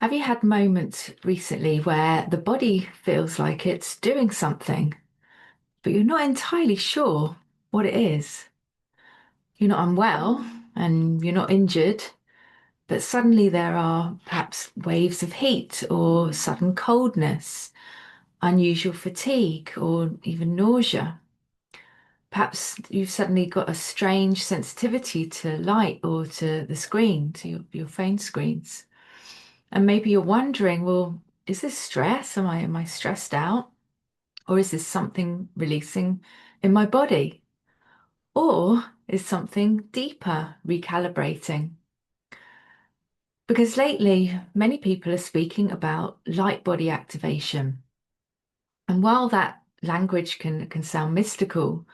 Have you had moments recently where the body feels like it's doing something, but you're not entirely sure what it is? You're not unwell and you're not injured, but suddenly there are perhaps waves of heat or sudden coldness, unusual fatigue, or even nausea. Perhaps you've suddenly got a strange sensitivity to light or to the screen, to your phone screens. And maybe you're wondering, well, is this stress? Am I stressed out? Or is this something releasing in my body? Or is something deeper recalibrating? Because lately, many people are speaking about light body activation. And while that language can sound mystical,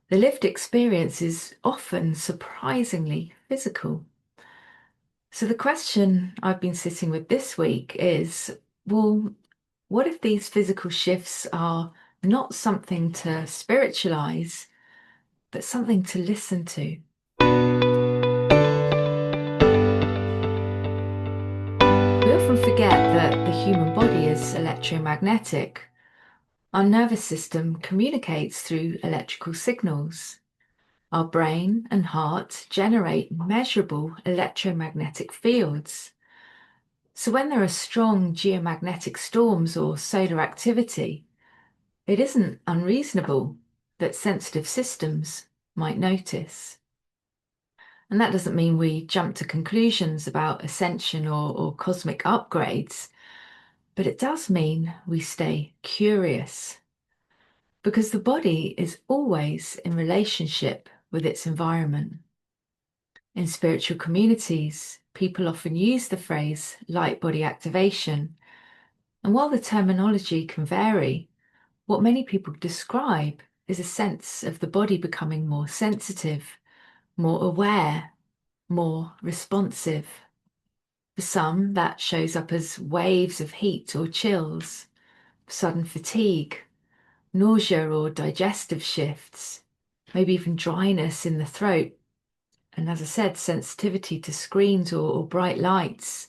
the lived experience is often surprisingly physical. So the question I've been sitting with this week is, well, what if these physical shifts are not something to spiritualize, but something to listen to? We often forget that the human body is electromagnetic. Our nervous system communicates through electrical signals. Our brain and heart generate measurable electromagnetic fields. So when there are strong geomagnetic storms or solar activity, it isn't unreasonable that sensitive systems might notice. And that doesn't mean we jump to conclusions about ascension or cosmic upgrades, but it does mean we stay curious because the body is always in relationship with its environment. In spiritual communities, people often use the phrase light body activation. And while the terminology can vary, what many people describe is a sense of the body becoming more sensitive, more aware, more responsive. For some, that shows up as waves of heat or chills, sudden fatigue, nausea or digestive shifts, maybe even dryness in the throat. And as I said, sensitivity to screens or bright lights,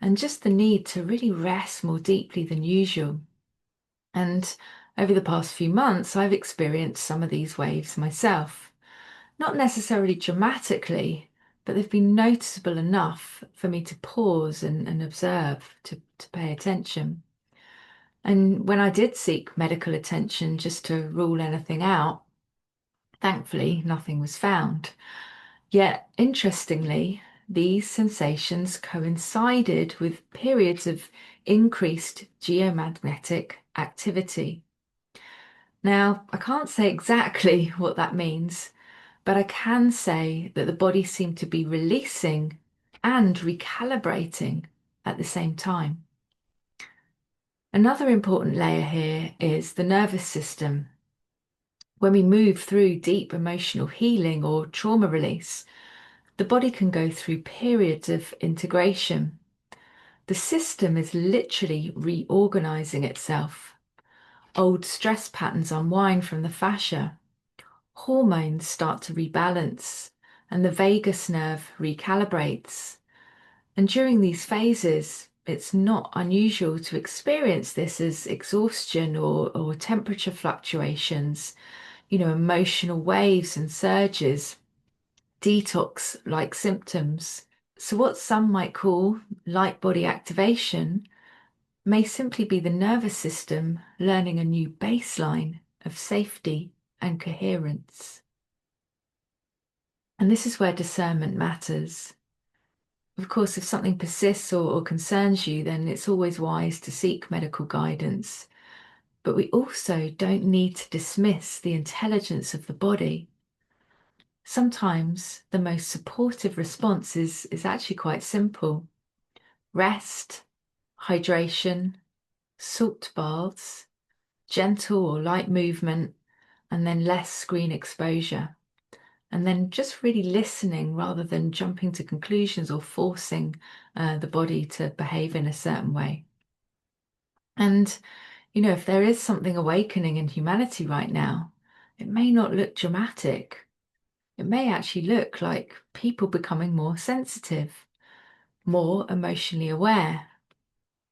and just the need to really rest more deeply than usual. And over the past few months, I've experienced some of these waves myself. Not necessarily dramatically, but they've been noticeable enough for me to pause and observe, to pay attention. And when I did seek medical attention just to rule anything out, thankfully nothing was found. Yet, interestingly, these sensations coincided with periods of increased geomagnetic activity. Now, I can't say exactly what that means, but I can say that the body seemed to be releasing and recalibrating at the same time. Another important layer here is the nervous system. When we move through deep emotional healing or trauma release, the body can go through periods of integration. The system is literally reorganizing itself. Old stress patterns unwind from the fascia. Hormones start to rebalance and the vagus nerve recalibrates. And during these phases, it's not unusual to experience this as exhaustion or temperature fluctuations, emotional waves and surges, detox like symptoms. So, what some might call light body activation may simply be the nervous system learning a new baseline of safety and coherence. And this is where discernment matters. Of course, if something persists or concerns you, then it's always wise to seek medical guidance. But we also don't need to dismiss the intelligence of the body. Sometimes the most supportive response is actually quite simple. Rest, hydration, salt baths, gentle or light movement, and then less screen exposure. And then just really listening rather than jumping to conclusions or forcing the body to behave in a certain way. And, if there is something awakening in humanity right now, it may not look dramatic. It may actually look like people becoming more sensitive, more emotionally aware,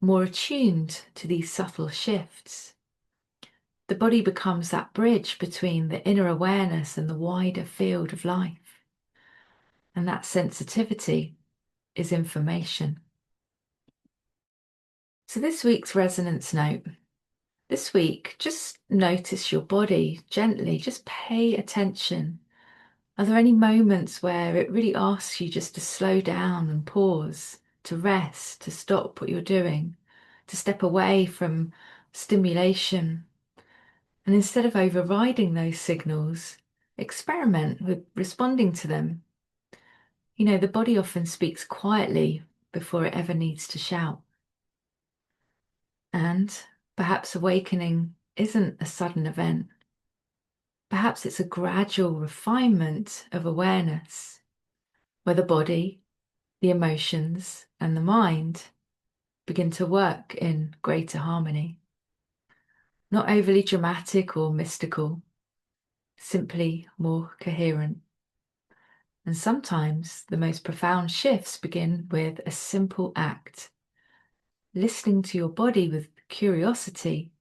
more attuned to these subtle shifts. The body becomes that bridge between the inner awareness and the wider field of life. And that sensitivity is information. So this week's resonance note. This week, just notice your body gently, just pay attention. Are there any moments where it really asks you just to slow down and pause, to rest, to stop what you're doing, to step away from stimulation? And instead of overriding those signals, experiment with responding to them. You know, the body often speaks quietly before it ever needs to shout. And perhaps awakening isn't a sudden event. Perhaps it's a gradual refinement of awareness, where the body, the emotions, and the mind begin to work in greater harmony. Not overly dramatic or mystical, simply more coherent. And sometimes the most profound shifts begin with a simple act, listening to your body with curiosity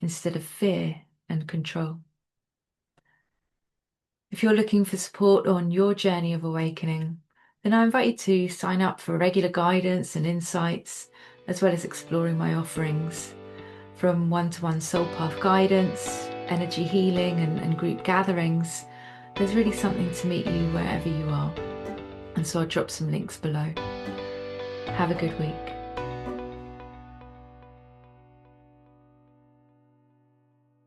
instead of fear and control. If you're looking for support on your journey of awakening, then I invite you to sign up for regular guidance and insights, as well as exploring my offerings from one-to-one soul path guidance, energy healing, and group gatherings. There's really something to meet you wherever you are. And so I'll drop some links below. Have a good week.